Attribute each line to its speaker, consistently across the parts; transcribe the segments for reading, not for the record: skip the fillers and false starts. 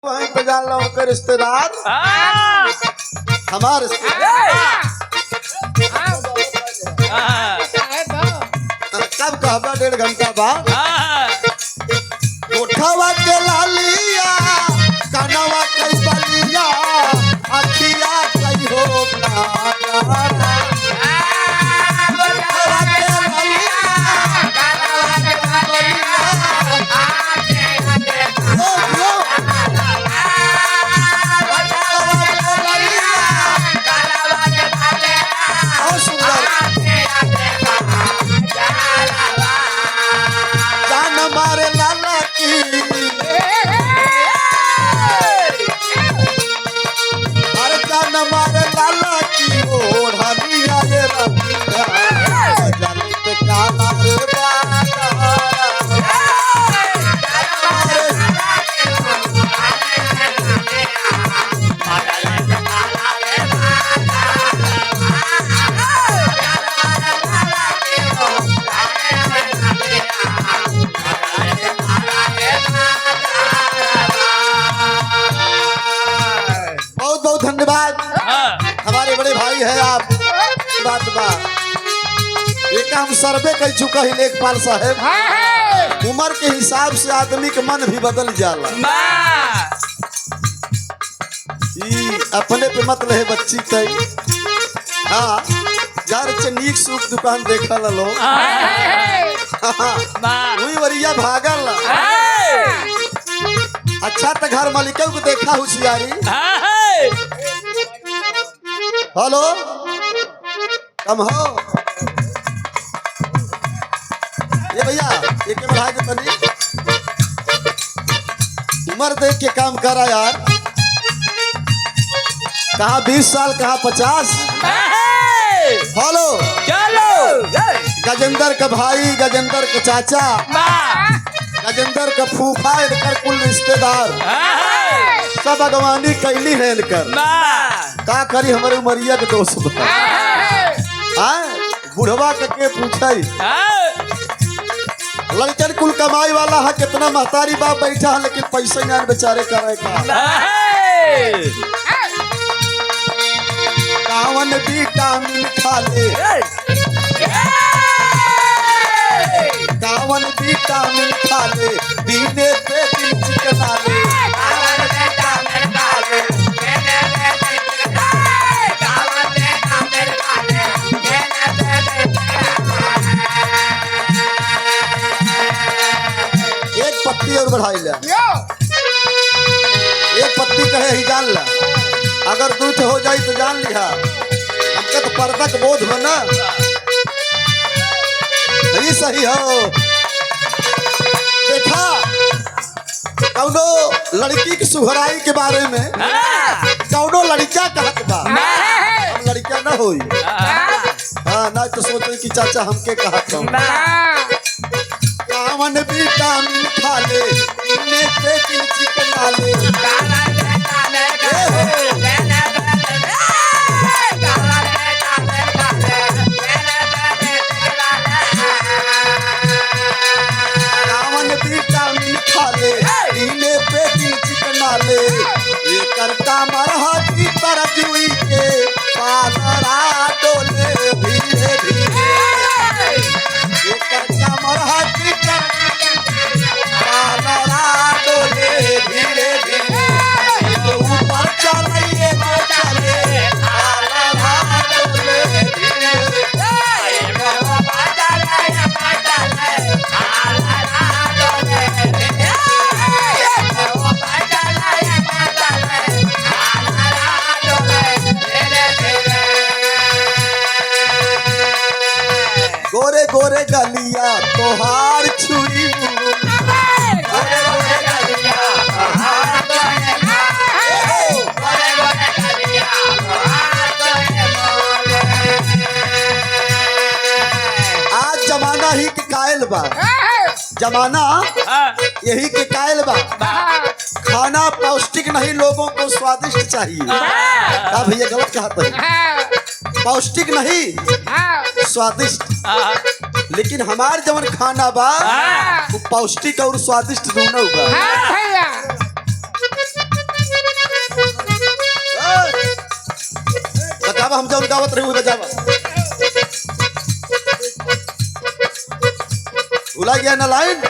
Speaker 1: वहीं पे जान लो उनके रिश्तेदार हमारे कब कहबा 1.5 घंटा बाद उठावा के लालिया कनवा कई बलिया अखिया कई हो काला धन्यवाद। हमारे बड़े भाई है आप बात एक हम सर्वे कर चुका है लेखपाल साहब। उम्र के हिसाब से आदमी के मन भी बदल जाला। अपने पे मत रहे बच्ची कई हाँ यार चनीक सूख दुकान देखा लो वही वरिया भागल अच्छा तो घर मालिक को देखा होशियारी। हेलो कम हो ये भैया एक बढ़ा के तनी उम्र देख के काम करा यार। कहा 20 साल कहा 50। हेलो
Speaker 2: चलो
Speaker 1: गजेंद्र का भाई गजेंद्र का चाचा गजेंद्र का फूफा इनकर कुल रिश्तेदार सब अगवानी कैली है इनकर का करी हमारे उमरिया के दोस्त बुढ़वा के पूछे लड़कन कुल कमाई वाला है कितना महतारी बाप बैठा है लेकिन पैसे नहीं बेचारे करे कावन विटामिन खा ले कावन विटामिन खा ले दीने पे दिन चिकना ले एक पत्ती और बढ़ाई ले एक पत्ती कहे ही जान ला अगर दूध हो जाए तो जान लिया हमके तो परतक बोध हो ना सही सही हो। देखा कौनो लड़की की सुहराई के बारे में कौनो लड़का कहत बा हम लड़का ना होई हाँ ना तो सोचे कि चाचा हमके कहत हो कावन विटामिन खा ले इन्ने पे दिल चिकना ले विटामिन खा ले इन्ने पे दिल चिकना ले ये करता मरहा की तरह जुई के पालरा डोले धीरे धीरे ये करता मरहा की तरह पालरा डोले धीरे धीरे ऊपर चले पालरा डोले धीरे गोरे गोरे गलिया तोहार छुरी आज जमाना ही के कायल बा जमाना यही के कायल बा खाना पौष्टिक नहीं लोगों को स्वादिष्ट चाहिए। अब भैया गलत कहते हैं पौष्टिक नहीं स्वादिष्ट लेकिन हमार जवन खाना बा वो पौष्टिक और स्वादिष्ट दोनों बा। अब हम जब गावत रही बजावा भुला गया ना लाइन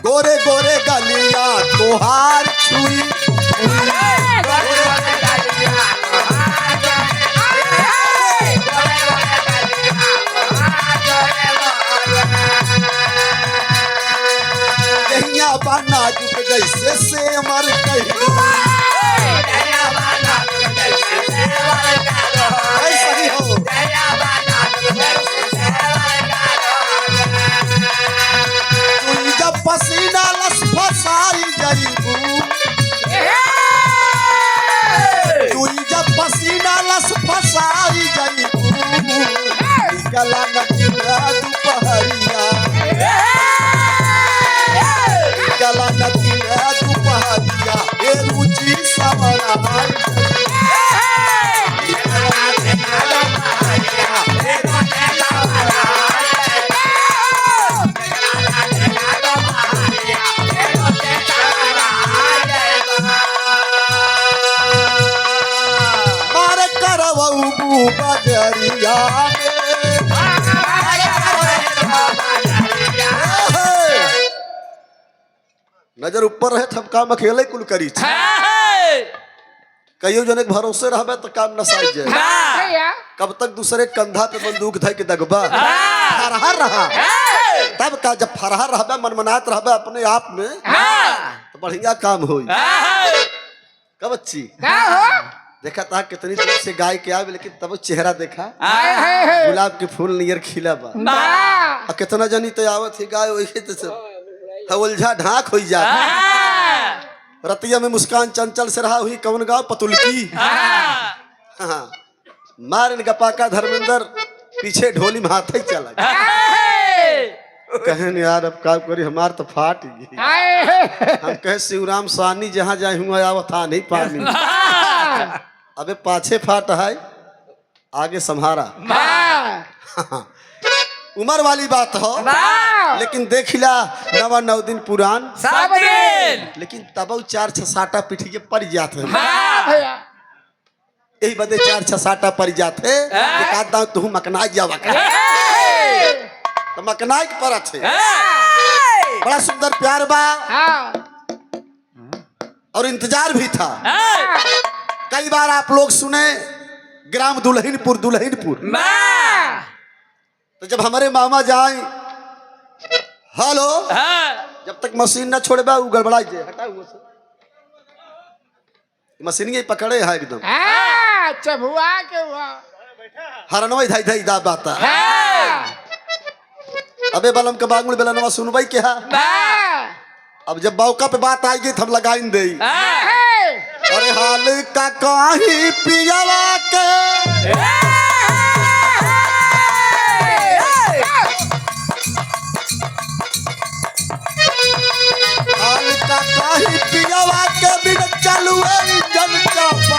Speaker 1: गोरे गोरे गलिया तोहार छुई कहिया बाना जुट जैसे से मर कही सही हो तुम जब पसीना लस फसाई जईबू तुम जब पसीना लस फसाई जईबू गला नदिया दुपहरिया गला नदिया दुपहरिया ए रुचि समरा मार करवऊ बजरिया नजर ऊपर रहे तब काम अकेले कुल करी कहियो जने के भरोसे रहबे तो काम न साज जाए कब तक दूसरे कंधा पे बंदूक धर के दगबा फरहर रहा तब का जब फरहर रहबे मनमनात रहबे अपने आप में तो बढ़िया काम होई कब अच्छी देखा था कितनी दूर से गाय के आवे लेकिन तब चेहरा देखा गुलाब के फूल नियर खिला बा और कितना जनी तो आवत ही गाय वही तो उलझा ढाक हो जा रतिया में मुस्कान चंचल से रहा हुई कौन गाँव पतुलकी हाँ मार इनका पाका धर्मेंद्र पीछे ढोली में हाथ ही चला कहें यार अब का करी हमार तो फाट गई हम कहे शिवराम सानी जहाँ जाए हुआ आवत था नहीं पानी अबे पाछे फाट है आगे संहारा उम्र वाली बात हो लेकिन देखिला नवा 9 दिन पुरान लेकिन तब 4-6 साटा पीठी के पड़ जाते यही बदे 4-6 साटा पड़ जाते कहता तू मकना जावा तो मकनाई के पर थे बड़ा सुंदर प्यार बा और इंतजार भी था कई बार आप लोग सुने ग्राम दुल्हिनपुर तो जब हमारे मामा जाए हेलो जब तक मशीन न छोड़े वो गड़बड़ा जाए हटा हुआ मशीन ये पकड़े है एकदम
Speaker 2: चबुआ के हुआ
Speaker 1: हरनवा धाई धाई दा बाता अबे बलम के बागुल बेलनवा सुनवाई के हा अब जब बाउका पे बात आई गई हम लगाइन दे अरे हाल का कहीं पियावा के हाल का कहीं पियावा के बिन चालू है जन चापा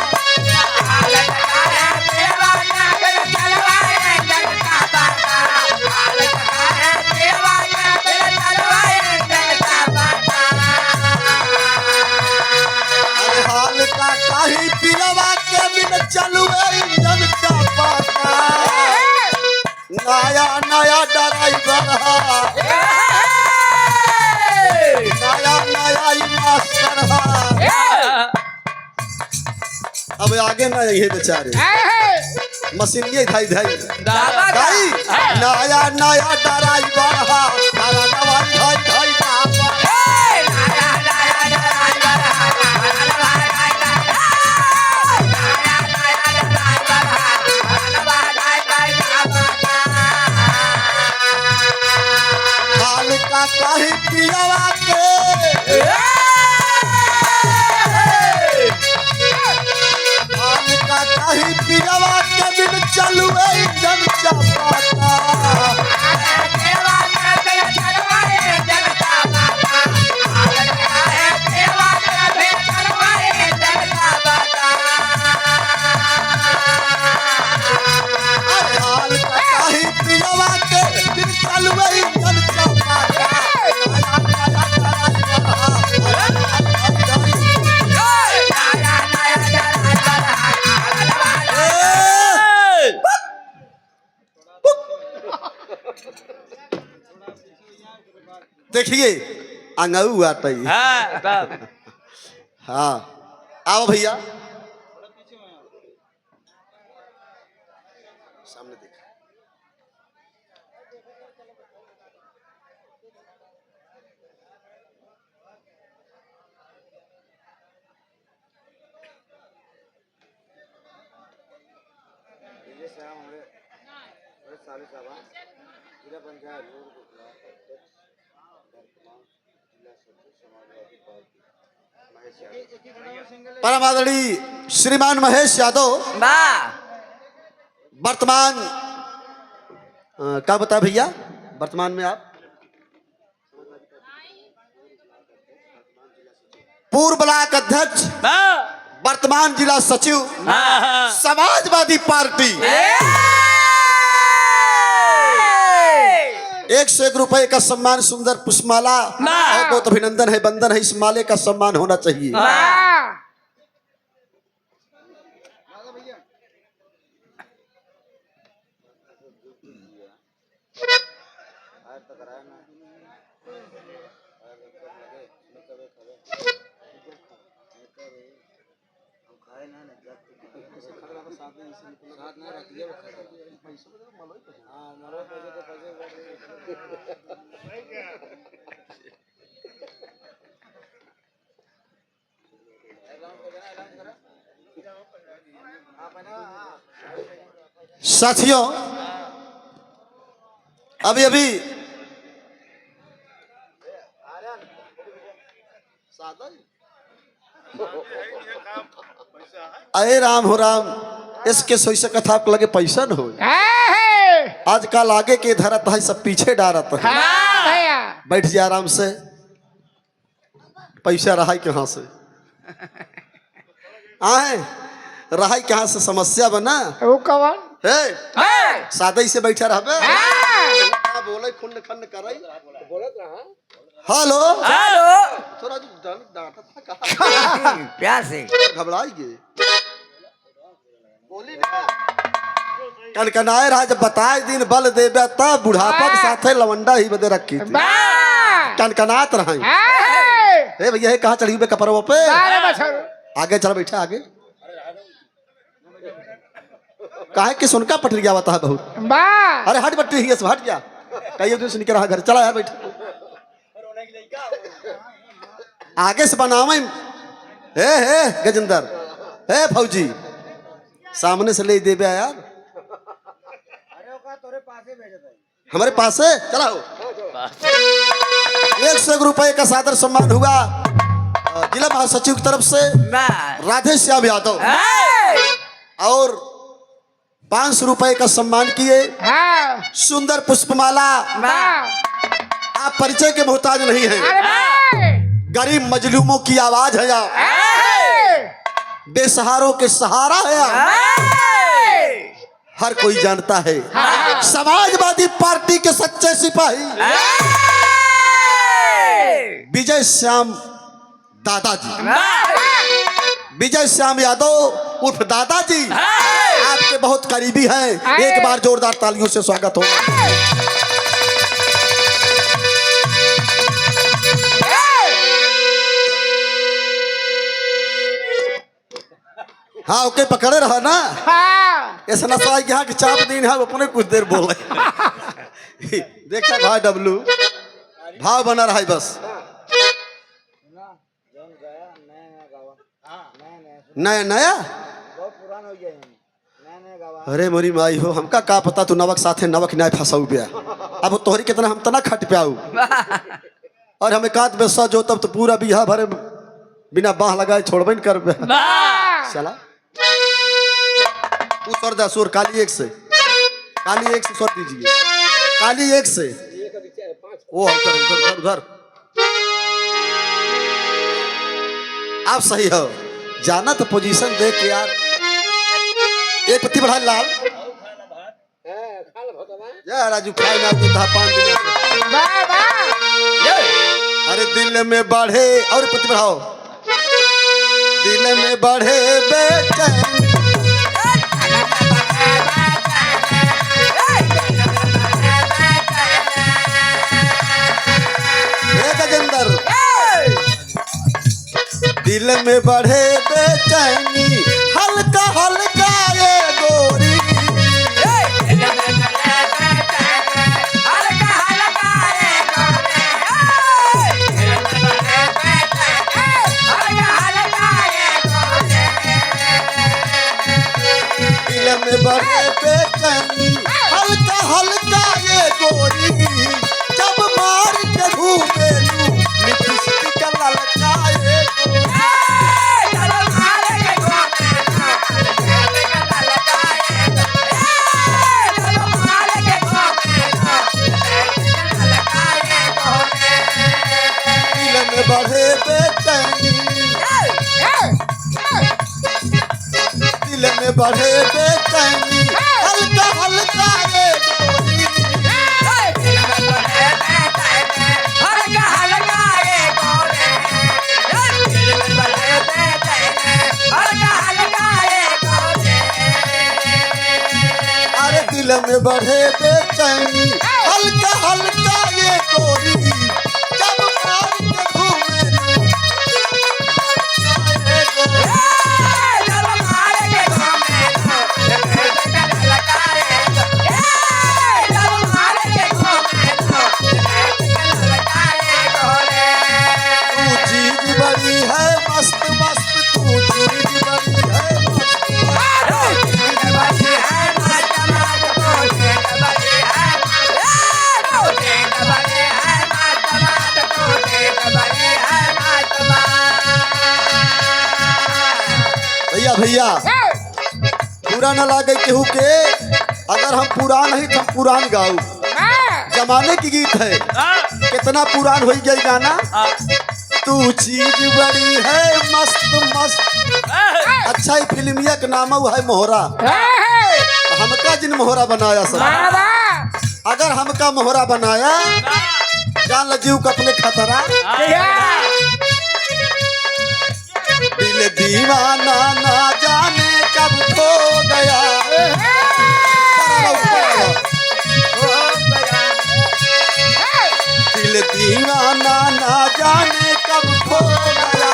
Speaker 1: काहे पिलवा के बिन चलू इंजन चापा नया नया ड्राइवर नया मास्टर अब आगे ना ये बेचारे मशीन ये धाई धाई नया नया ड्राइवर तारा नवा धाई धाई काहे पियावा के काहे पियावा के बिन चलू जन चापाता देखिए अंगऊ आटई। हाँ आओ भैया सामने देख। परम आदरणीय श्रीमान महेश यादव वर्तमान क्या बता भैया वर्तमान में आप पूर्व ब्लॉक अध्यक्ष वर्तमान जिला सचिव समाजवादी पार्टी 101 रुपए का सम्मान सुंदर पुष्पमाला और बहुत अभिनंदन है बंधन है इस माले का सम्मान होना चाहिए। साथियों अभी अभी अरे राम हो राम इसके सोई से कथा आपको लगे पैसा न हो आजकल आगे के धरत है सब पीछे डारत है। बैठ जा आराम से पैसा रहा कहाँ से आए रहा कहाँ से समस्या बना
Speaker 2: वो कौन
Speaker 1: है सादा से बैठा रहा बोले खुंड खंड कर हेलो थोड़ा डांटा था कहा
Speaker 3: प्यार से
Speaker 1: घबराई गे बोली कनकनाए रहा जब बताए दिन बल देवे तब बुढ़ापा के साथे लवंडा ही बदे रखी थी कनकनात रहा भैया कहाँ चढ़ी हुए कपड़ों पे आगे चल बैठा आगे काहे कि सुनका पटरी गया बता बहुत अरे हट पटरी ही हट गया कई दिन सुन के रहा घर चला यार बैठा आगे से बनावे हे गजेंद्र हे फौजी सामने से ले देवे यार हमारे पास है चलाओ 101 रुपए का सादर सम्मान हुआ जिला महासचिव की तरफ से राधे श्याम यादव और 500 रुपए का सम्मान किए सुंदर पुष्पमाला। आप परिचय के मोहताज नहीं हैं गरीब मजलूमों की आवाज है या बेसहारों के सहारा है या हर कोई जानता है समाजवादी पार्टी के सच्चे सिपाही विजय श्याम दादाजी विजय श्याम यादव उर्फ दादाजी आपके बहुत करीबी हैं एक बार जोरदार तालियों से स्वागत होगा। हाँ ओके पकड़े रहा ना ऐसा नशा यहाँ की चाप दिन है अपने कुछ देर बोले देखा भाई डब्लू भाव बना रहा है बस नया नया अरे मोरी माई हो हमका का पता तू नवक साथे नवक न्याय फंसाऊ पिया अब तोहरी कितना हम तना खट पाऊ और हमें कात बेसा जो तब तो पूरा बिहा भरे बिना बाह लगाए छोड़बे कर चला तू स्वर दा सुर काली एक से स्वर दीजिए काली एक से वो उधर उधर उधर आप सही हो जाना तो पोजीशन देख के यार एक पत्ती बढ़ा लाल या राजू खाए ना तू था 5 दिन अरे दिल में बढ़े और पत्ती बढ़ाओ दिल में बढ़े बेचैन दिल में बढ़े बेचैनी हल्का हल्का ये गोरी दिल में बढ़े बेचैनी हल्का हल्का ये गोरी जब मार के घूमे लू लिपस्टिक ललका ये दिल में बढ़े बेचैनी दिल में बढ़े बेचैनी हल्का हल्का ये गोरी अरे दिल में बढ़े बेचैनी हल्का हल्का ये गोरी जब मार के घूमे लू ये गोरी तू चीज बड़ी है मस्त मस्त तू चीज बड़ी है भैया भैया पूरा न लागे केहू के अगर हम पुरान ही तो हम पुरान गाऊ जमाने की गीत है कितना पुरान हो गई गाना तू चीज बड़ी है मस्त मस्त अच्छा ही फिल्मिया का नाम है मोहरा हमका जिन मोहरा बनाया सब अगर हमका मोहरा बनाया जान ल जीव का अपने खतरा दिल दीवाना ना जाने कब खो गया दिल दीवाना ना जाने कब खो गया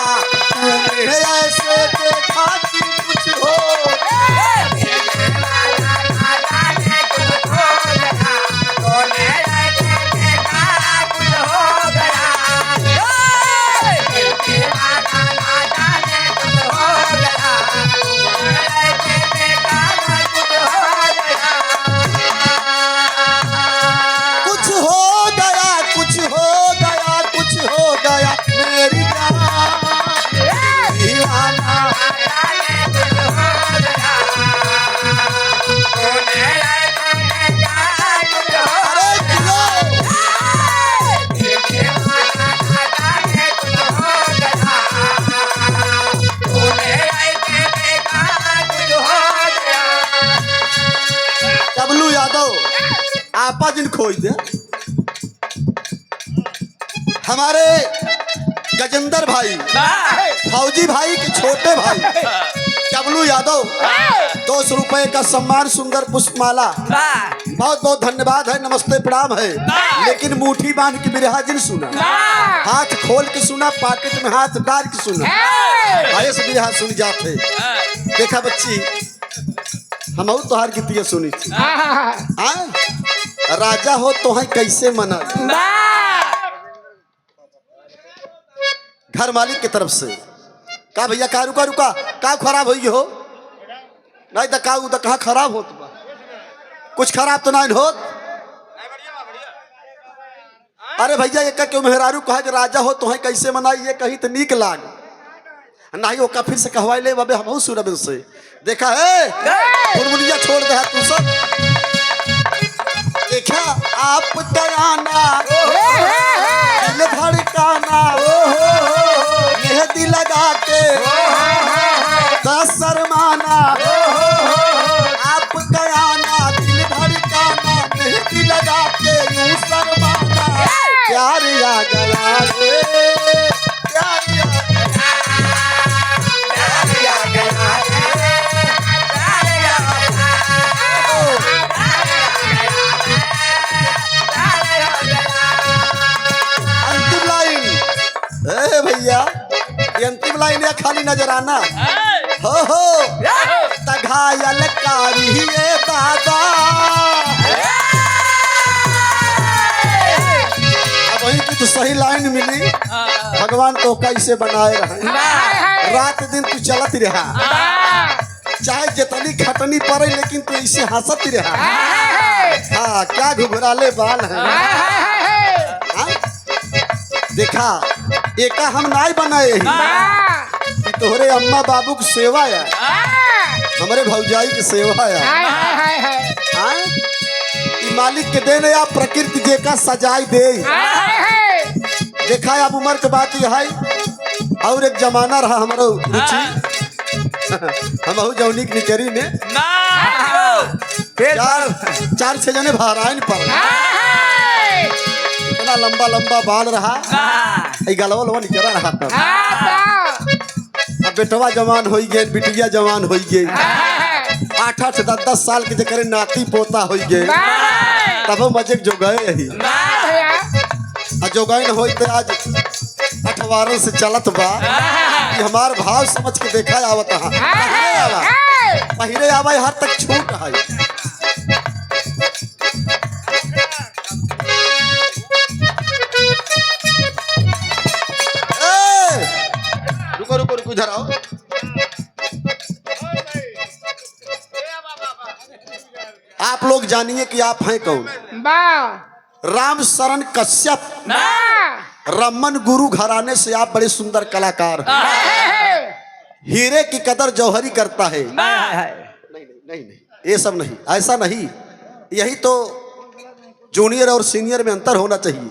Speaker 1: तूने ऐसे देखा कि कुछ हो कुछ हो गया कुछ हो गया कुछ हो गया मेरी जान दीवाना अरे जियो डब्लू यादव आपा जिन खोज दे हमारे गजेंद्र भाई फौजी भाई के छोटे भाई डब्लू यादव 200 रुपए का सम्मान सुंदर पुष्पमाला बहुत बहुत धन्यवाद है नमस्ते प्रणाम है लेकिन मुट्ठी बांध के बिरहा जिन सुना हाथ खोल के सुना पॉकेट में हाथ डाल के सुना भाई से बिरहा सुन जाते देखा बच्ची हम तोहार गीतिया सुनी थी राजा हो तो है कैसे मना घर मालिक की तरफ से का भैया का रुका रुका का खराब हुई हो नहीं तो का कहाँ खराब हो कुछ खराब तो नहीं होत अरे भैया एक क्यों मेहरारू कहा कि राजा हो तो है कैसे मनाई ये कहीं तो नीक लाग नहीं वो फिर से कहवाई ले बाबे हम सुनब से देखा है मुरमुनिया छोड़ दे तू सब देखा आप तराना दिल धड़काना मेहंदी लगा के दस शर्माना आप तराना दिल धड़काना मेहंदी लगा के यूं शर्माना प्यार आ गया रे प्यार आ गया भैया ये प्रिवेंटिव लाइन या खाली नजराना हो त घायल कारिए दादा अब वही की तो सही लाइन मिली भगवान तो कैसे बनाए रहे रात दिन तू चलत रहा चाहे जितनी खटनी पड़े लेकिन तू इसे हंसत रहा हाँ क्या घुघराले बाल है हाँ? देखा एका हम नाई बनाए ही तोहरे अम्मा बाबू की सेवा है हमारे भौजाई की सेवा है हाँ? ई मालिक के देने या प्रकृति जेका सजाई दे देखा अब उम्र के बात यह है और एक जमाना रहा हमारो रुचि हम जौनिक निकरी में चार छह जने भारायन पर इतना लंबा लंबा बाल रहा गलवा लवा निकरा रहा तब अब बेटवा जवान हो गए बिटिया जवान हो गई 8-8 10-10 साल के जकरे नाती पोता हो गए तब मजे जो गए यही जो गए हो तो आज 8 से चलत बा हमार भाव समझ के देखा आवत पहिरे आवा हर तक छूट है रुको रुको रुको इधर आओ आप लोग जानिए कि आप हैं कौन राम शरण कश्यप रमन गुरु घराने से आप बड़े सुंदर कलाकार हीरे की कदर जौहरी करता है नहीं ये सब नहीं ऐसा नहीं यही तो जूनियर और सीनियर में अंतर होना चाहिए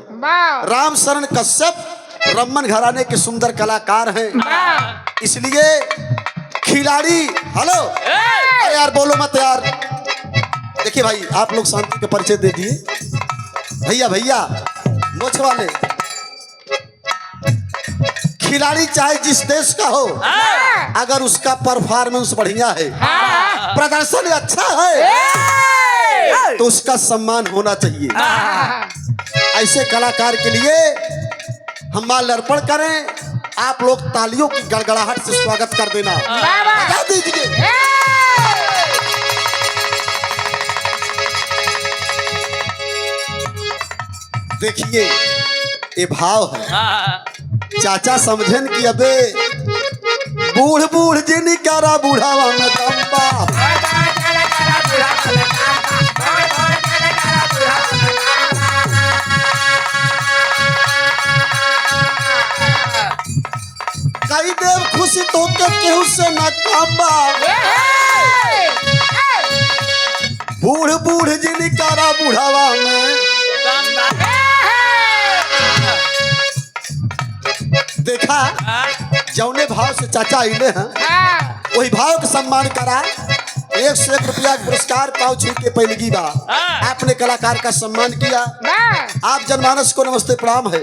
Speaker 1: राम शरण कश्यप रमन घराने के सुंदर कलाकार हैं इसलिए खिलाड़ी हेलो अरे यार बोलो मत यार देखिए भाई आप लोग शांति के परिचय दे दिए भैया भैया मोछ वाले खिलाड़ी चाहे जिस देश का हो अगर उसका परफॉर्मेंस बढ़िया है प्रदर्शन अच्छा है तो उसका सम्मान होना चाहिए ऐसे कलाकार के लिए हम माल अर्पण करें आप लोग तालियों की गड़गड़ाहट से स्वागत कर देना बजा दीजिए देखिए ये भाव है चाचा समझन कि अबे बूढ़ बूढ़ जिन करा बूढ़ावा में दम्बा कई देव खुशी तो के केहू से न कांबा बूढ़ बूढ़ जिन करा बूढ़ावा में देखा जौने भाव से चाचा आइले हैं वही भाव का सम्मान करा 1 से 1 रुपया पुरस्कार पाँव छू के पहलगी बा आपने कलाकार का सम्मान किया आप जनमानस को नमस्ते प्रणाम है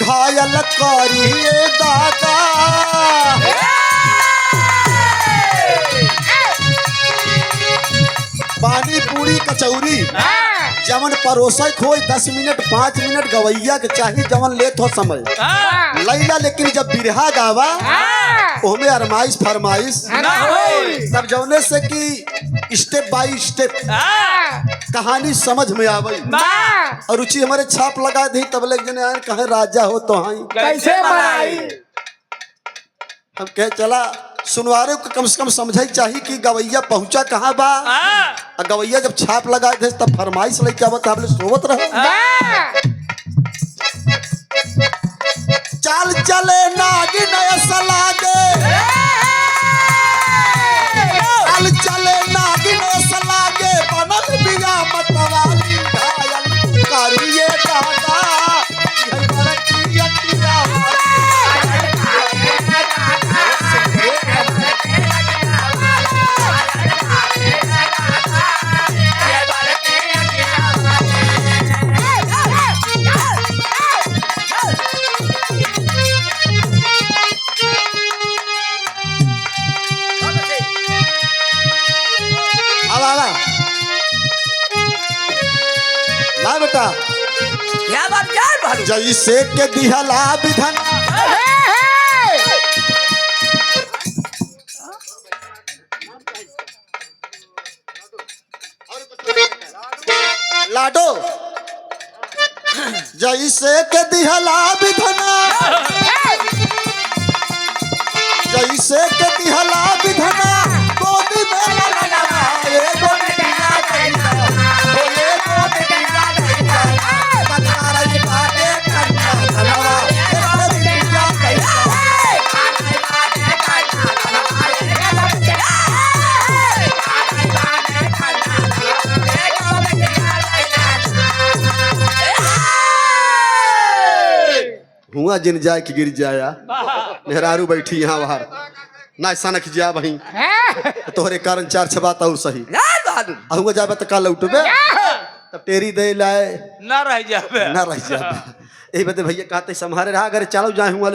Speaker 1: घायल करिए दादा पानी पूरी कचौरी जवन परोसा खोई 10 मिनट 5 मिनट गवैया के चाहिए जवन लेत हो समय लैला लेकिन जब बिरहा गावा ओमे अरमाइश फरमाइश तब जौने से कि स्टेप बाय स्टेप कहानी समझ में आवे और रुचि हमारे छाप लगा दी तब लग जने आए कहे राजा हो तो हाई
Speaker 2: कैसे बनाई
Speaker 1: हम कहे चला सुनवारे को कम से कम समझाई चाहिए कि गवैया पहुंचा कहाँ बा और गवैया जब छाप लगाए थे तब फरमाइश लेके आवत हमले सोवत रहे चाल चले नागिन ऐसा लागे चाल चले नागिन ऐसा लागे बनल बिया मतवाली घायल करिए दादा यही बड़की अतिया जैसे के दिहला विधन लाडो जैसे के दिहला विधना जैसे के दिहला विधना गोदी में ललना एगो बिटिया कैसा बोले गो बिटिया कैसा पतारई बाटे कन्ना धनवा एगो बिटिया कैसा हुआ जिन जाए कि गिर जाया मेहरारू बैठी यहाँ बाहर ना सनक जा वहीं तोहरे कारण चार छबात और सही हुआ जाबे तो काल उठबे तब टेरी दे लाए
Speaker 3: ना रह जाबे
Speaker 1: ना रह जाबे यही बते भैया कहते संभारे रहा अगर चलो जाए हुआ